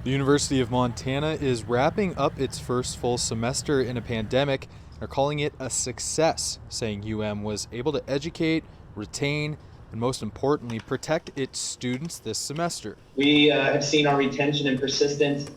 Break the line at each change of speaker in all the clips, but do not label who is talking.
The University of Montana is wrapping up its first full semester in a pandemic. They're calling it a success, saying UM was able to educate, retain, and most importantly, protect its students this semester.
We have seen our retention and persistence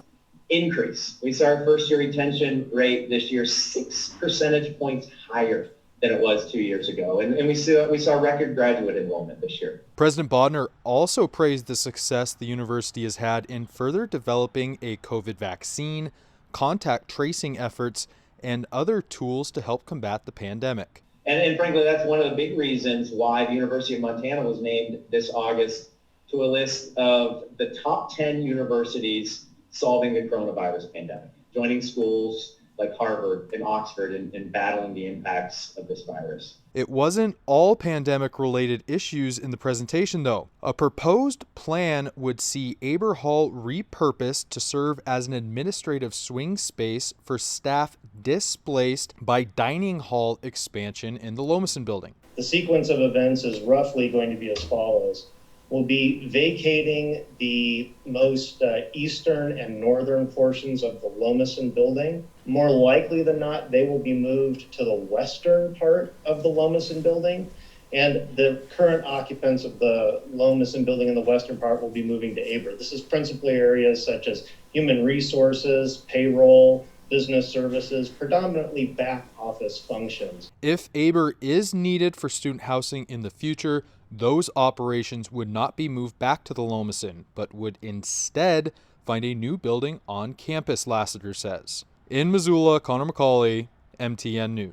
increase. We saw our first year retention rate this year 6 percentage points higher than it was 2 years ago. And we saw record graduate enrollment this year.
President Bodner also praised the success the university has had in further developing a COVID vaccine, contact tracing efforts, and other tools to help combat the pandemic.
And frankly, that's one of the big reasons why the University of Montana was named this August to a list of the top 10 universities solving the coronavirus pandemic, joining schools like Harvard and Oxford in battling the impacts of this virus.
It wasn't all pandemic-related issues in the presentation, though. A proposed plan would see Aber Hall repurposed to serve as an administrative swing space for staff displaced by dining hall expansion in the Lomason building.
The sequence of events is roughly going to be as follows. We'll be vacating the most eastern and northern portions of the Lomason building. More likely than not, they will be moved to the western part of the Lomason building. And the current occupants of the Lomason building in the western part will be moving to Aber. This is principally areas such as human resources, payroll, business services, predominantly back office functions.
If Aber is needed for student housing in the future, those operations would not be moved back to the Lomason, but would instead find a new building on campus, Lassiter says. In Missoula, Connor McCauley, MTN News.